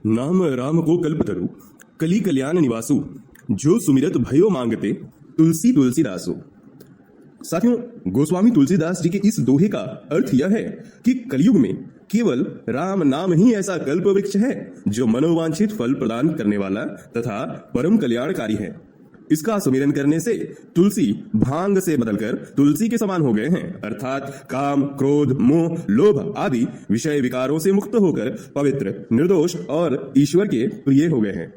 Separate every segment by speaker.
Speaker 1: नाम राम को कल्पतरु कली कल्याण निवासु जो सुमिरत भयो मांगते तुलसी तुलसीदासु। साथियों, गोस्वामी तुलसीदास जी के इस दोहे का अर्थ यह है कि कलयुग में केवल राम नाम ही ऐसा कल्प वृक्ष है जो मनोवांछित फल प्रदान करने वाला तथा परम कल्याणकारी है। इसका सुमिरन करने से तुलसी भांग से बदलकर तुलसी के समान हो गए हैं, अर्थात काम, क्रोध, मोह, लोभ आदि विषय विकारों से मुक्त होकर पवित्र, निर्दोष और ईश्वर के प्रिय हो गए हैं।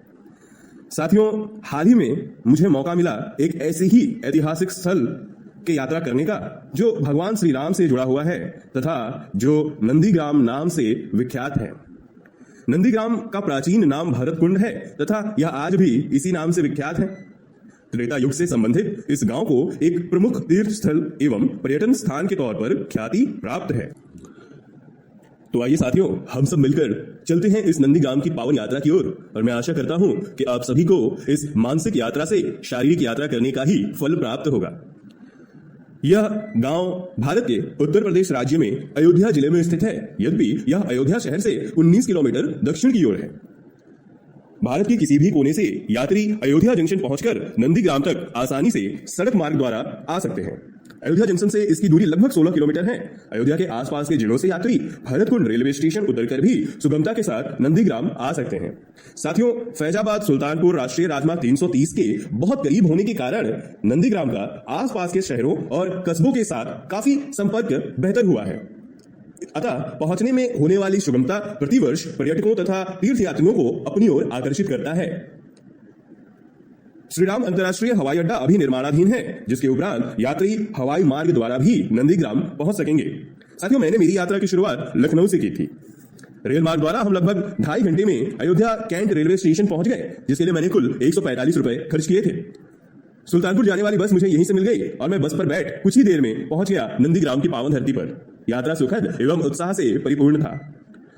Speaker 1: साथियों, हाल ही में मुझे मौका मिला एक ऐसे ही ऐतिहासिक स्थल की यात्रा करने का जो भगवान श्री राम से जुड़ा हुआ है तथा जो नंदीग्राम नाम से विख्यात है। नंदीग्राम का प्राचीन नाम भरतकुंड है तथा यह आज भी इसी नाम से विख्यात है। त्रेता युग से संबंधित इस गांव को एक प्रमुख तीर्थ स्थल एवं पर्यटन स्थान के तौर पर ख्याति प्राप्त है। तो आइए साथियों, हम सब मिलकर चलते हैं इस नंदीग्राम की पावन यात्रा की ओर और मैं आशा करता हूं कि आप सभी को इस मानसिक यात्रा से शारीरिक यात्रा करने का ही फल प्राप्त होगा। यह गांव भारत के उत्तर प्रदेश राज्य में अयोध्या जिले में स्थित है, यद्यपि यह अयोध्या शहर से 19 किलोमीटर दक्षिण की ओर है। भारत के किसी भी कोने से यात्री अयोध्या जंक्शन पहुंचकर नंदीग्राम तक आसानी से सड़क मार्ग द्वारा आ सकते हैं। अयोध्या जंक्शन से इसकी दूरी लगभग 16 किलोमीटर है। अयोध्या के आसपास के जिलों से यात्री भरतकुंड रेलवे स्टेशन उतरकर भी सुगमता के साथ नंदीग्राम आ सकते हैं। साथियों, फैजाबाद सुल्तानपुर राष्ट्रीय राजमार्ग 330 के बहुत करीब होने के कारण नंदीग्राम का आसपास के शहरों और कस्बों के साथ काफी संपर्क बेहतर हुआ है। अतः पहुंचने में होने वाली सुगमता प्रतिवर्ष पर्यटकों तथा तीर्थयात्रियों को अपनी ओर आकर्षित करता है। श्रीराम अंतर्राष्ट्रीय हवाई अड्डा अभी निर्माणाधीन है, जिसके उपरांत यात्री हवाई मार्ग द्वारा भी नंदीग्राम पहुंच सकेंगे। साथियों, मैंने मेरी यात्रा की शुरुआत लखनऊ से की थी। रेल मार्ग द्वारा हम लगभग 2.5 घंटे में अयोध्या कैंट रेलवे स्टेशन पहुंच गए, जिसके लिए मैंने कुल 145 रुपए खर्च किए थे। सुल्तानपुर जाने वाली बस मुझे यहीं से मिल गई और मैं बस पर बैठ कुछ ही देर में पहुंच गया नंदीग्राम की पावन धरती पर। यात्रा सुखद एवं उत्साह से परिपूर्ण था।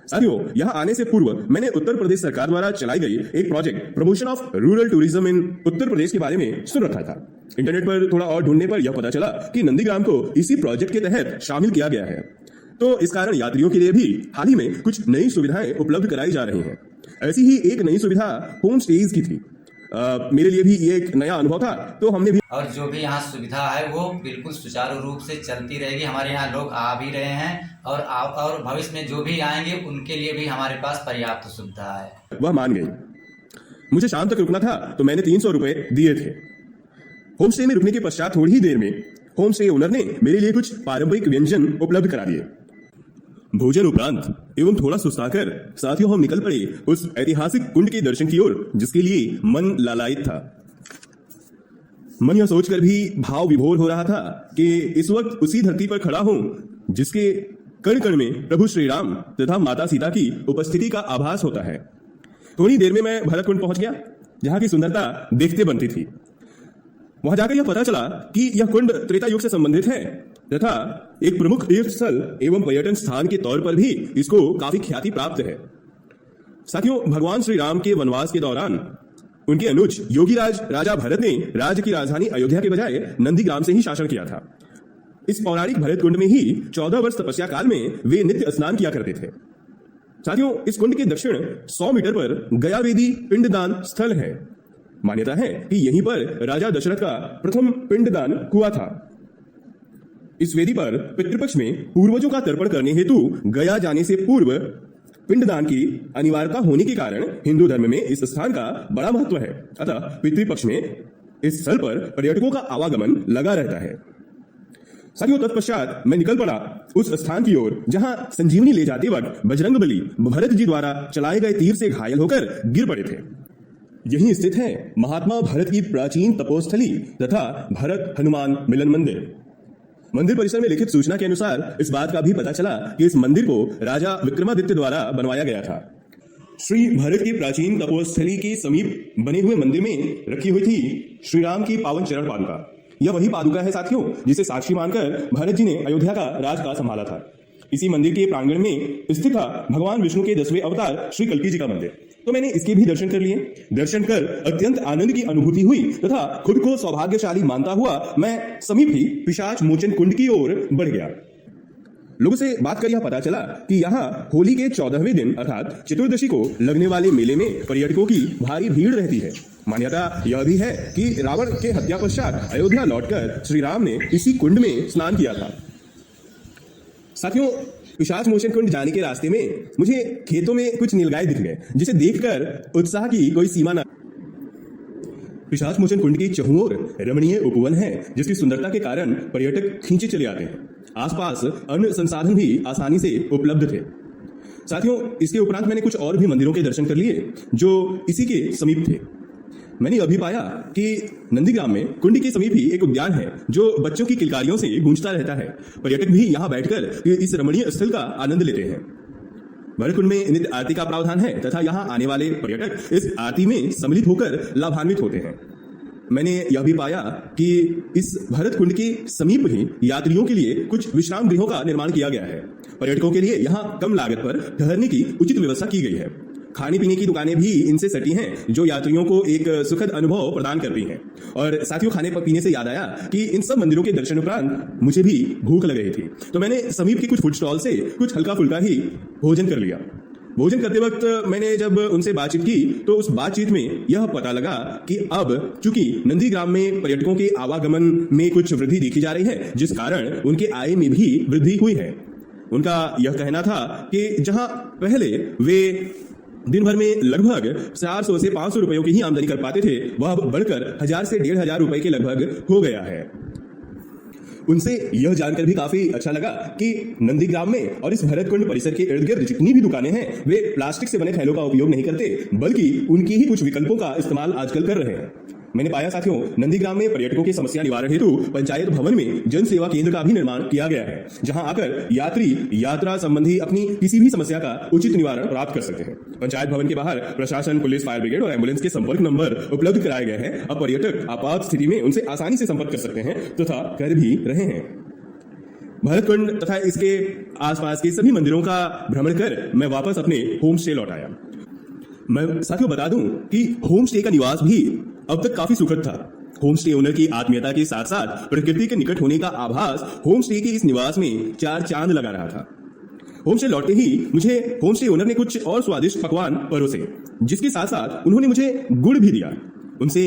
Speaker 1: साथियों, यहां आने से पूर्व मैंने उत्तर प्रदेश सरकार द्वारा चलाई गई एक project promotion of rural tourism in Uttar Pradesh के बारे में सुन रखा था। इंटरनेट पर थोड़ा और ढूंढने पर यह पता चला कि नंदीग्राम को इसी प्रोजेक्ट के तहत शामिल किया गया है। तो इस कारण यात्रियों के लिए भी हाल ही में कुछ नई सुविधाएं उपलब्ध कराई जा रही हैं। ऐसी ही एक नई सुविधा होम स्टेज की थी। मेरे लिए भी ये एक नया अनुभव था, तो हमने भी
Speaker 2: और जो भी यहाँ सुविधा है वो बिल्कुल सुचारू रूप से चलती रहेगी। हमारे यहाँ लोग आ भी रहे हैं और भविष्य में जो भी आएंगे उनके लिए भी हमारे पास पर्याप्त सुविधा है।
Speaker 1: वह मान गई। मुझे शाम तक रुकना था तो मैंने 300 रुपए दिए थे। होम स्टे में रुकने के पश्चात थोड़ी ही देर में होम स्टे ओनर ने मेरे लिए कुछ पारंपरिक व्यंजन उपलब्ध करा दिए। भोजन उपरांत एवं थोड़ा सुस्ताकर साथियों हम निकल पड़े उस ऐतिहासिक कुंड के दर्शन की ओर, जिसके लिए मन लालायित था। मन यह सोचकर भी भाव विभोर हो रहा था कि इस वक्त उसी धरती पर खड़ा हूं जिसके कण कण में प्रभु श्री राम तथा माता सीता की उपस्थिति का आभास होता है। थोड़ी देर में मैं भरतकुंड पहुंच गया, जहां की सुंदरता देखते बनती थी। वहां जाकर यह पता चला कि यह कुंड त्रेता युग से संबंधित है तथा एक प्रमुख तीर्थ स्थल एवं पर्यटन स्थान के तौर पर भी इसको काफी ख्याति प्राप्त है। साथियों, भगवान श्री राम के वनवास के दौरान उनके अनुज योगीराज राजा भरत ने राज्य की राजधानी अयोध्या के बजाय नंदीग्राम से ही शासन किया था। इस पौराणिक भरत कुंड में ही 14 वर्ष तपस्या काल में वे नित्य स्नान किया करते थे। साथियों, इस कुंड के दक्षिण 100 मीटर पर गयावेदी पिंडदान स्थल है। मान्यता है कि यहीं पर राजा दशरथ का प्रथम पिंडदान हुआ था। इस वेदी पर पितृपक्ष में पूर्वजों का तर्पण करने हेतु गया जाने से पूर्व पिंडदान की अनिवार्यता होने के कारण हिंदू धर्म में इस स्थान का बड़ा महत्व है। अतः पितृपक्ष में इस स्थल पर पर्यटकों का आवागमन लगा रहता है। साथियों, तत्पश्चात मैं निकल पड़ा उस स्थान की ओर जहां संजीवनी ले जाते वक्त बजरंगबली भरत जी द्वारा चलाए गए तीर से घायल होकर गिर पड़े थे। यहीं स्थित है महात्मा भरत की प्राचीन तपोस्थली तथा भरत हनुमान मिलन मंदिर। मंदिर परिसर में लिखित सूचना के अनुसार इस बात का भी पता चला कि इस मंदिर को राजा विक्रमादित्य द्वारा बनवाया गया था। श्री भरत की प्राचीन तपोस्थली के समीप बने हुए मंदिर में रखी हुई थी श्री राम की पावन चरण पादुका। यह वही पादुका है साथियों, जिसे साक्षी मानकर भरत जी ने अयोध्या का राजकाज संभाला था। इसी मंदिर के प्रांगण में स्थित था भगवान विष्णु के 10वें अवतार श्री कल्की जी का मंदिर। तो मैंने इसके भी दर्शन कर लिए। दर्शन कर अत्यंत आनंद की अनुभूति हुई तथा खुद को सौभाग्यशाली मानता हुआ मैं समीप ही पिशाच मोचन कुंड की ओर बढ़ गया। लोगों से बात कर यह पता चला कि यहाँ होली के 14वें दिन अर्थात चतुर्दशी को लगने वाले मेले में पर्यटकों की भारी भीड़ रहती है। मान्यता यह भी है कि रावण के हत्या पश्चात अयोध्या लौटकर श्री राम ने इसी कुंड में स्नान किया था। साथियों, पिशाच मोचन कुंड जाने के रास्ते में मुझे खेतों में कुछ नीलगाय दिख गए, जिसे देखकर उत्साह की कोई सीमा न। पिशाच मोचन कुंड की चहुओं ओर रमणीय उपवन है, जिसकी सुंदरता के कारण पर्यटक खींचे चले आते हैं। आसपास अन्य संसाधन भी आसानी से उपलब्ध थे। साथियों, इसके उपरांत मैंने कुछ और भी मंदिरों के दर्शन कर लिए जो इसी के समीप थे। मैंने अभी पाया कि नंदीग्राम में कुंड के समीप ही एक उद्यान है जो बच्चों की किलकारियों से गूंजता रहता है। पर्यटक भी यहाँ बैठकर इस रमणीय स्थल का आनंद लेते हैं। भरतकुंड में नित्य आरती का प्रावधान है तथा यहाँ आने वाले पर्यटक इस आरती में सम्मिलित होकर लाभान्वित होते हैं। मैंने यह भी पाया कि इस भरतकुंड के समीप ही यात्रियों के लिए कुछ विश्राम गृहों का निर्माण किया गया है। पर्यटकों के लिए यहाँ कम लागत पर ठहरने की उचित व्यवस्था की गई है। खाने पीने की दुकानें भी इनसे सटी हैं, जो यात्रियों को एक सुखद अनुभव प्रदान करती हैं। और साथियों, खाने पीने से याद आया कि इन सब मंदिरों के दर्शन उपरांत मुझे भी भूख लग रही थी, तो मैंने समीप के कुछ फूड स्टॉल से कुछ हल्का फुल्का ही भोजन कर लिया। भोजन करते वक्त मैंने जब उनसे बातचीत की तो उस बातचीत में यह पता लगा कि अब चूंकि नंदीग्राम में पर्यटकों के आवागमन में कुछ वृद्धि देखी जा रही है, जिस कारण उनके आय में भी वृद्धि हुई है। उनका यह कहना था कि जहां पहले वे दिन भर में लगभग 400 से 500 रुपयों की ही आमदनी कर पाते थे, वह अब बढ़कर 1000 से 1500 रुपए के लगभग हो गया है। उनसे यह जानकर भी काफी अच्छा लगा कि नंदीग्राम में और इस भरतकुंड परिसर के इर्द गिर्द जितनी भी दुकानें हैं, वे प्लास्टिक से बने थैलों का उपयोग नहीं करते, बल्कि उनकी ही कुछ विकल्पों का इस्तेमाल आजकल कर रहे हैं। मैंने पाया साथियों, नंदीग्राम में पर्यटकों की समस्या निवारण हेतु पंचायत भवन में जन सेवा केंद्र का भी निर्माण किया गया है, जहां आकर यात्री यात्रा संबंधी अपनी किसी भी समस्या का उचित निवारण प्राप्त कर सकते हैं। पंचायत भवन के बाहर प्रशासन, पुलिस, फायर ब्रिगेड और एम्बुलेंस के संपर्क नंबर उपलब्ध कराए गए हैं। अब पर्यटक आपात स्थिति में उनसे आसानी से संपर्क कर सकते हैं तथा कर भी रहे हैं। भरतकुंड तथा इसके आसपास के सभी मंदिरों का भ्रमण कर मैं वापस अपने होम स्टे लौट आया। मैं साथियों बता दूं कि होम स्टे का निवास भी अब तक काफी सुखद था। होम स्टे ओनर की आत्मीयता के साथ साथ प्रकृति के निकट होने का आभास होम स्टे के इस निवास में 4 चांद लगा रहा था। होम स्टे लौटते ही मुझे होम स्टे ओनर ने कुछ और स्वादिष्ट पकवान परोसे, जिसके साथ साथ उन्होंने मुझे गुड़ भी दिया। उनसे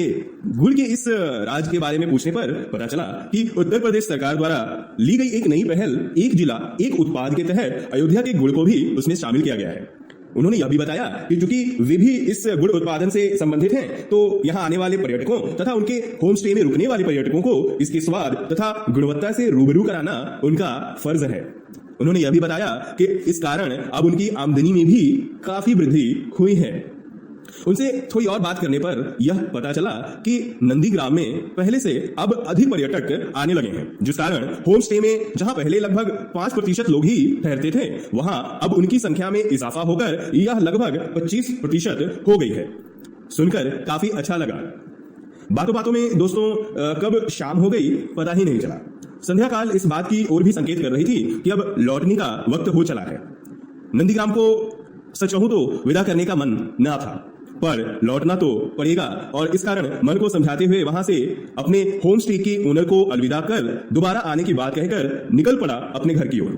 Speaker 1: गुड़ के इस राज के बारे में पूछने पर पता चला कि उत्तर प्रदेश सरकार द्वारा ली गई एक नई पहल, एक जिला एक उत्पाद के तहत अयोध्या के गुड़ को भी उसमें शामिल किया गया है। उन्होंने यह भी बताया कि चूंकि वे भी इस गुड़ उत्पादन से संबंधित हैं, तो यहाँ आने वाले पर्यटकों तथा उनके होम स्टे में रुकने वाले पर्यटकों को इसके स्वाद तथा गुणवत्ता से रूबरू कराना उनका फर्ज है। उन्होंने यह भी बताया कि इस कारण अब उनकी आमदनी में भी काफी वृद्धि हुई है। उनसे थोड़ी और बात करने पर यह पता चला कि नंदीग्राम में पहले से अब अधिक पर्यटक आने लगे हैं, जिस कारण होम स्टे में जहां पहले लगभग 5% लोग ही ठहरते थे, वहां अब उनकी संख्या में इजाफा होकर यह लगभग 25% हो गई है। सुनकर काफी अच्छा लगा। बातों बातों में दोस्तों कब शाम हो गई पता ही नहीं चला। संध्या काल इस बात की ओर भी संकेत कर रही थी कि अब लौटने का वक्त हो चला है। नंदीग्राम को सच कहूं तो विदा करने का मन न था, पर लौटना तो पड़ेगा और इस कारण मन को समझाते हुए वहां से अपने होम स्टे के ओनर को अलविदा कर दोबारा आने की बात कहकर निकल पड़ा अपने घर की ओर।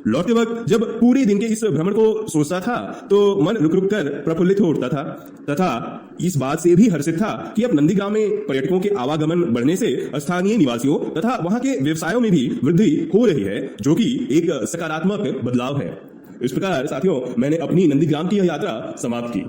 Speaker 1: लौटते वक्त जब पूरे दिन के इस भ्रमण को सोचता था तो मन रुक रुक कर प्रफुल्लित हो उठता था तथा इस बात से भी हर्षित था कि अब नंदीग्राम में पर्यटकों के आवागमन बढ़ने से स्थानीय निवासियों तथा वहां के व्यवसायों में भी वृद्धि हो रही है, जो कि एक सकारात्मक बदलाव है। इस प्रकार साथियों, मैंने अपनी नंदीग्राम की यह यात्रा समाप्त की।